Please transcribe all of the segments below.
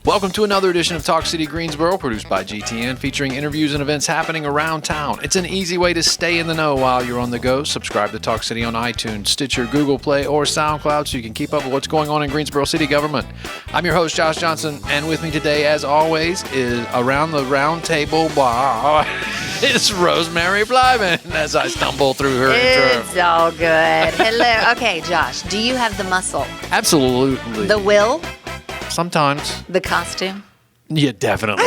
Welcome to another edition of Talk City Greensboro, produced by GTN, featuring interviews and events happening around town. It's an easy way to stay in the know while you're on the go. Subscribe to Talk City on iTunes, Stitcher, Google Play, or SoundCloud so you can keep up with what's going on in Greensboro City government. I'm your host, Josh Johnson, and with me today, as always, is around the round table bar. It's Rosemary Blyman as I stumble through her intro. It's all good. Hello. Okay, Josh, do you have the muscle? Absolutely. The will? Sometimes. The costume? Yeah, definitely.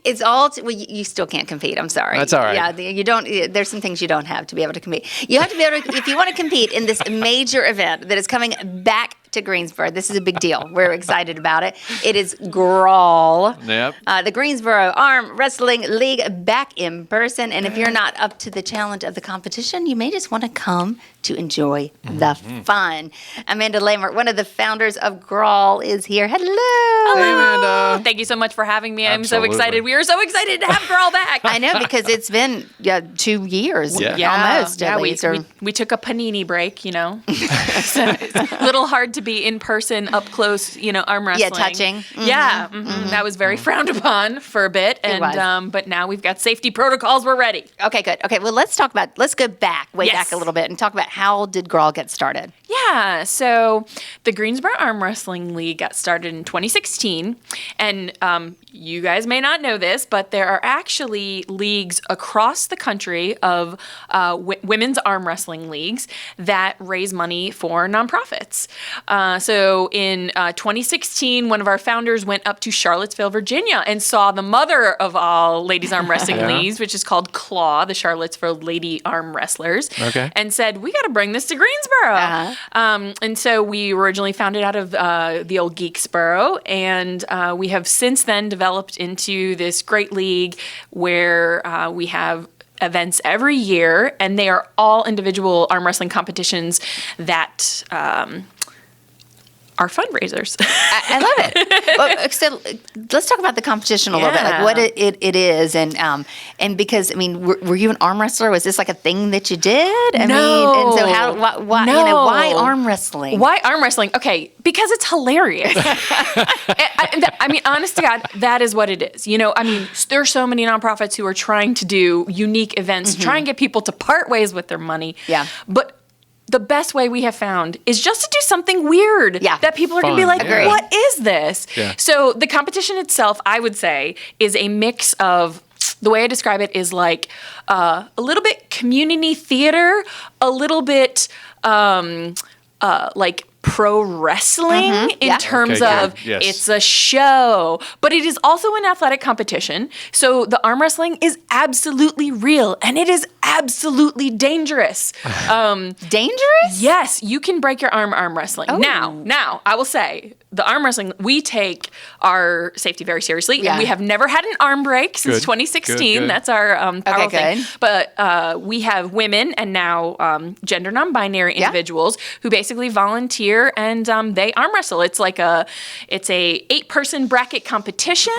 It's all, well, you still can't compete. I'm sorry. That's all right. Yeah, you don't, there's some things you don't have to be able to compete. You have to be able to, if you want to compete in this major event that is coming back to Greensboro, this is a big deal. We're excited about it. It is GRAWL. Yep. The Greensboro Arm Wrestling League back in person. And if you're not up to the challenge of the competition, you may just want to come to enjoy the fun. Amanda LEHMERT, one of the founders of GRAWL, is here. Hello. Hey, Amanda. Thank you so much for having me. I'm Absolutely. so excited. We are so excited to have GRAWL back. I know, because it's been 2 years, almost at least. We took a panini break, you know. So it's a little hard to be in person, up close, arm wrestling. Yeah, touching. Mm-hmm. Yeah, that was very frowned upon for a bit, and but now we've got safety protocols. We're ready. Okay, good. Okay, well, let's go back, back a little bit, and talk about how did GRAWL get started? Yeah, so the Greensboro Arm Wrestling League got started in 2016, and you guys may not know this, but there are actually leagues across the country of women's arm wrestling leagues that raise money for nonprofits. So in 2016, one of our founders went up to Charlottesville, Virginia, and saw the mother of all ladies arm wrestling leagues, which is called CLAW, the Charlottesville Lady Arm Wrestlers, and said, we got to bring this to Greensboro. And so we were originally founded out of the old Geeksboro, and we have since then developed into this great league where we have events every year, and they are all individual arm wrestling competitions that are fundraisers. I love it. Well, so let's talk about the competition a little bit, like what it is, and because were you an arm wrestler? Was this like a thing that you did? No. And so why arm wrestling? Why arm wrestling? Okay, because it's hilarious. Honest to God, that is what it is. There are so many nonprofits who are trying to do unique events, try and get people to part ways with their money. Yeah. But the best way we have found is just to do something weird that people are going to be like, what is this? Yeah. So the competition itself, I would say, is a mix of, the way I describe it is like a little bit community theater, a little bit like pro wrestling in terms of it's a show, but it is also an athletic competition. So the arm wrestling is absolutely real, and it is absolutely dangerous. Dangerous? Yes, you can break your arm wrestling. Oh. Now, I will say, the arm wrestling, we take our safety very seriously, and we have never had an arm break since 2016. Good. That's our powerful thing. But we have women and now gender non-binary individuals who basically volunteer and they arm wrestle. It's like it's a 8-person bracket competition,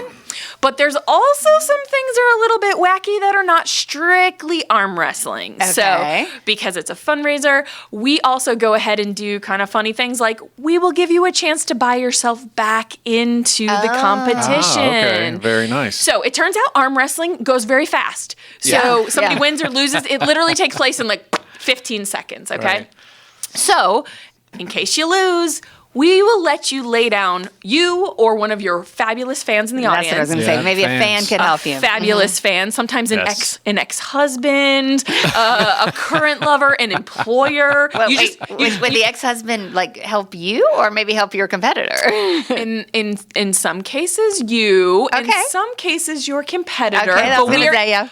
but there's also some things that are a little bit wacky that are not strictly arm wrestling. Okay. So because it's a fundraiser, we also go ahead and do kind of funny things like we will give you a chance to buy yourself back into the competition. Okay, very nice. So it turns out arm wrestling goes very fast. So somebody wins or loses, it literally takes place in like 15 seconds, okay? Right. So in case you lose, we will let you lay down, you or one of your fabulous fans in the audience. That's what I was going to say. Maybe fans. A fan could help you. Fabulous fan, sometimes an ex-husband, a current lover, an employer. Well, would the ex-husband help you, or maybe help your competitor? In some cases, you. Okay. In some cases, your competitor. Okay, but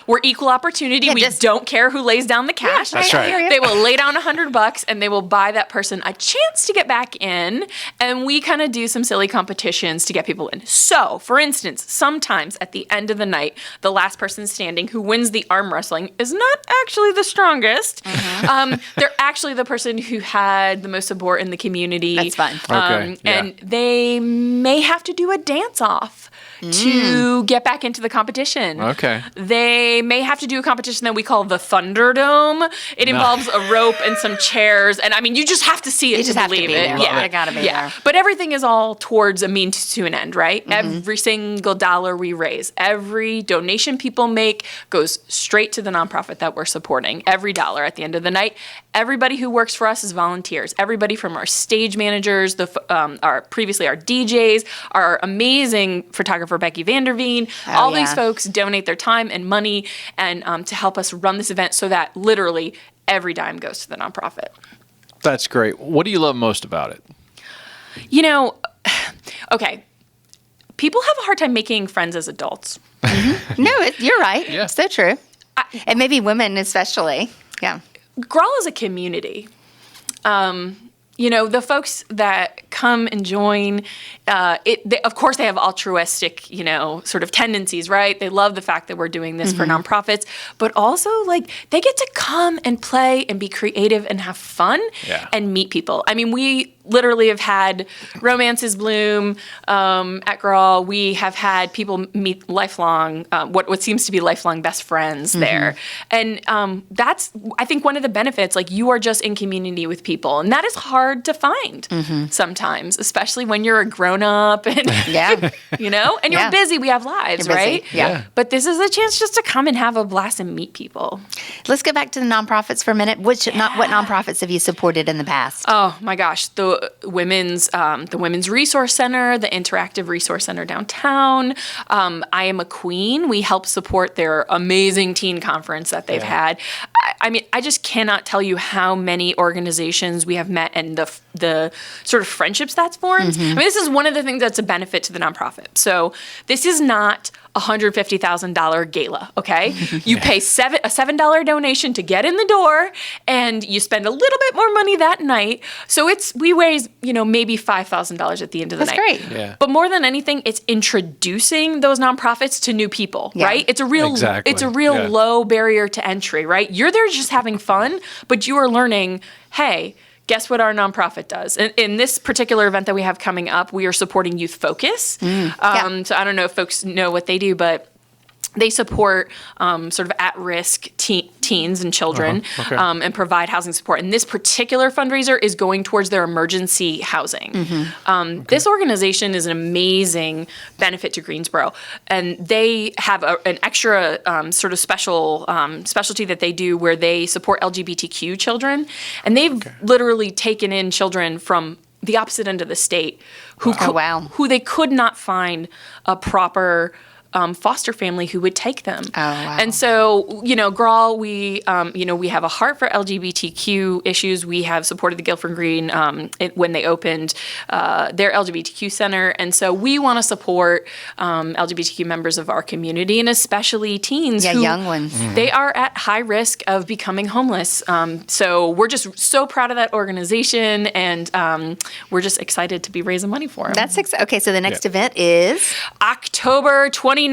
we're equal opportunity. We don't care who lays down the cash. That's right. They will lay down $100 and they will buy that person a chance to get back in. And we kind of do some silly competitions to get people in. So, for instance, sometimes at the end of the night, the last person standing who wins the arm wrestling is not actually the strongest. They're actually the person who had the most support in the community. That's fine. And they may have to do a dance-off to get back into the competition. Okay. They may have to do a competition that we call the Thunderdome. It involves a rope and some chairs. And I mean, you just have to see it to believe it. Yeah, I gotta be Yeah, but everything is all towards a means to an end, right? Every single dollar we raise, every donation people make goes straight to the nonprofit that we're supporting. Every dollar at the end of the night. Everybody who works for us is volunteers. Everybody from our stage managers, previously our DJs, our amazing photographer Becky Vanderveen. All these folks donate their time and money and to help us run this event so that literally every dime goes to the nonprofit. That's great. What do you love most about it? You know, okay, people have a hard time making friends as adults. No, you're right. Yeah. So true. And maybe women especially. Yeah. GRAWL is a community. You know, the folks that come and join, of course, they have altruistic, you know, sort of tendencies, right? They love the fact that we're doing this for nonprofits, but also, like, they get to come and play and be creative and have fun and meet people. I mean, we literally have had romances bloom at GRAWL. We have had people meet lifelong, what seems to be lifelong best friends there. And that's, I think, one of the benefits. Like, you are just in community with people, and that is hard to find sometimes, especially when you're a grown-up and you know, and you're busy. We have lives, right? Yeah. But this is a chance just to come and have a blast and meet people. Let's go back to the nonprofits for a minute. What nonprofits have you supported in the past? Oh my gosh, the Women's Resource Center, the Interactive Resource Center downtown. I Am a Queen. We help support their amazing teen conference that they've had. I mean, I just cannot tell you how many organizations we have met and the sort of friendships that's formed. I mean, this is one of the things that's a benefit to the nonprofit. So this is not a $150,000 gala, okay? You pay a $7 donation to get in the door, and you spend a little bit more money that night. So we raise, you know, maybe $5,000 at the end of the night. That's great. Yeah. But more than anything, it's introducing those nonprofits to new people, right? It's a real low barrier to entry, right? You're there just having fun, but you are learning, hey, guess what our nonprofit does? In this particular event that we have coming up, we are supporting Youth Focus. So I don't know if folks know what they do, but they support sort of at-risk teens and children and provide housing support. And this particular fundraiser is going towards their emergency housing. This organization is an amazing benefit to Greensboro. And they have an extra sort of specialty that they do where they support LGBTQ children. And they've literally taken in children from the opposite end of the state who they could not find a proper foster family who would take them. And so, you know, GRAWL, we have a heart for LGBTQ issues. We have supported the Guilford Green when they opened their LGBTQ center. And so we want to support LGBTQ members of our community, and especially teens. Young ones. They are at high risk of becoming homeless. So we're just so proud of that organization, and we're just excited to be raising money for them. That's okay. So the next event is October 29th.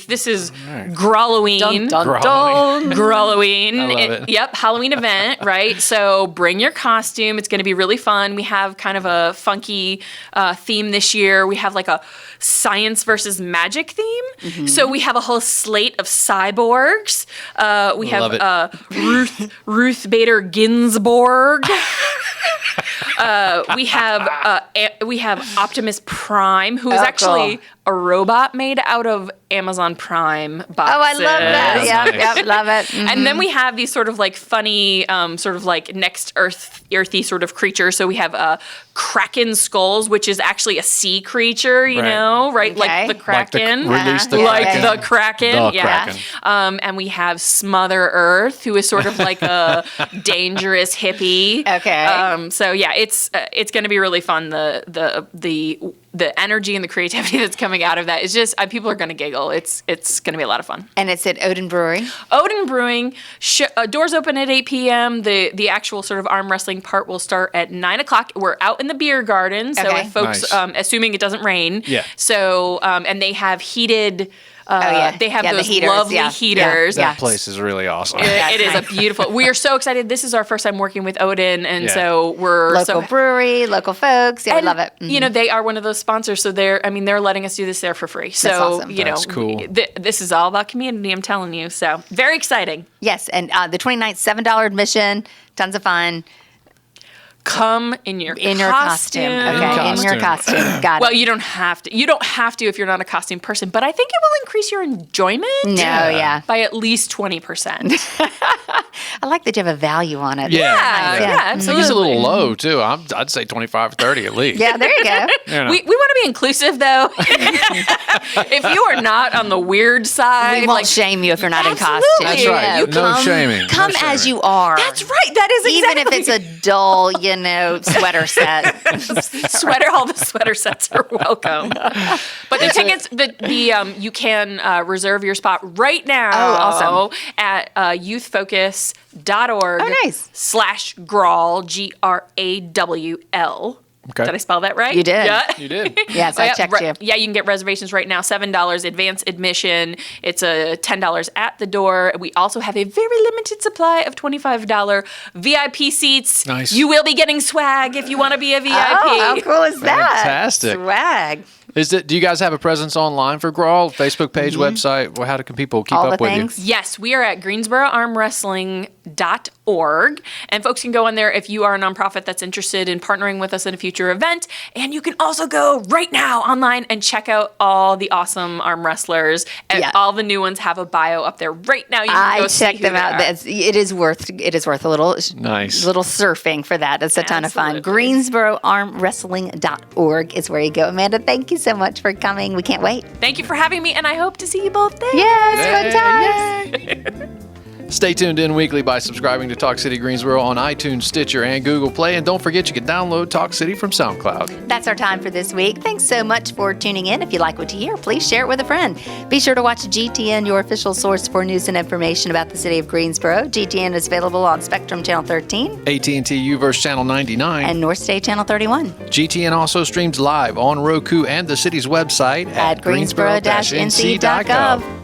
This is GRAWLoween. GRAWLoween. I love it. Yep, Halloween event, right? So bring your costume. It's going to be really fun. We have kind of a funky theme this year. We have like a science versus magic theme. So we have a whole slate of cyborgs. We have Ruth Bader Ginsburg. We have Optimus Prime, who is actually a robot made out of Amazon Prime boxes. Oh, I love that. Yep, love it. And then we have these sort of like funny, sort of like next earthy sort of creatures. So we have Kraken Skulls, which is actually a sea creature, you know, right? Like the Kraken. The Kraken. Kraken. And we have Smother Earth, who is sort of like a dangerous hippie. So yeah, it's going to be really fun. The energy and the creativity that's coming out of that is just people are going to giggle. It's going to be a lot of fun. And it's at Odin Brewery. Odin Brewing. Doors open at 8 p.m. The actual sort of arm wrestling part will start at 9 o'clock. We're out in the beer garden, so if folks, assuming it doesn't rain. So and they have heated. They have those lovely heaters. That place is really awesome. It is a beautiful. We are so excited. This is our first time working with Odin, and so we're local brewery, local folks. Yeah, I love it. You know, they are one of those sponsors, so they're letting us do this there for free. So that's awesome. You know, that's cool. This is all about community. I'm telling you. So very exciting. Yes, and the 29th, $7 admission, tons of fun. come in your In your costume. Okay, in your costume. Got it. Well, you don't have to. You don't have to if you're not a costume person, but I think it will increase your enjoyment. No, yeah. By at least 20%. I like that you have a value on it. Yeah, I think absolutely. it's a little low, too. I'd say 25 or 30 at least. Yeah, there you go. You know. We want to be inclusive, though. If you are not on the weird side, We won't shame you if you're not in costume. That's right. You No shaming. No Come shaming. as you are. that's right. That is Even exactly. if it's a dull, sweater set. sweater, all the sweater sets are welcome. But the tickets, you can reserve your spot right now. Oh, awesome. At youthfocus.org. Oh, nice. /GRAWL, GRAWL. Okay. Did I spell that right? You did. Yeah. You did. Yes, I checked you. Yeah, you can get reservations right now. $7 advance admission. It's $10 at the door. We also have a very limited supply of $25 VIP seats. Nice. You will be getting swag if you want to be a VIP. Oh, how cool is that? Fantastic. Swag. Do you guys have a presence online for GRAWL? Facebook page, website? Well, how can people keep All up the with things? you? Yes, we are at greensboroarmwrestling.org. And folks can go on there if you are a nonprofit that's interested in partnering with us in a future event. And you can also go right now online and check out all the awesome arm wrestlers. And Yeah. all the new ones have a bio up there right now. You can go I see checked who them they out. are. It is worth a little Nice. little surfing for that. It's a ton of fun. Absolutely. GreensboroArmWrestling.org is where you go. Amanda, thank you so much for coming. We can't wait. Thank you for having me, and I hope to see you both there. Yes, fun times. Stay tuned in weekly by subscribing to Talk City Greensboro on iTunes, Stitcher, and Google Play. And don't forget you can download Talk City from SoundCloud. That's our time for this week. Thanks so much for tuning in. If you like what you hear, please share it with a friend. Be sure to watch GTN, your official source for news and information about the city of Greensboro. GTN is available on Spectrum Channel 13 AT&T UVerse Channel 99. and North State Channel 31. GTN also streams live on Roku and the city's website At greensboro-nc.gov.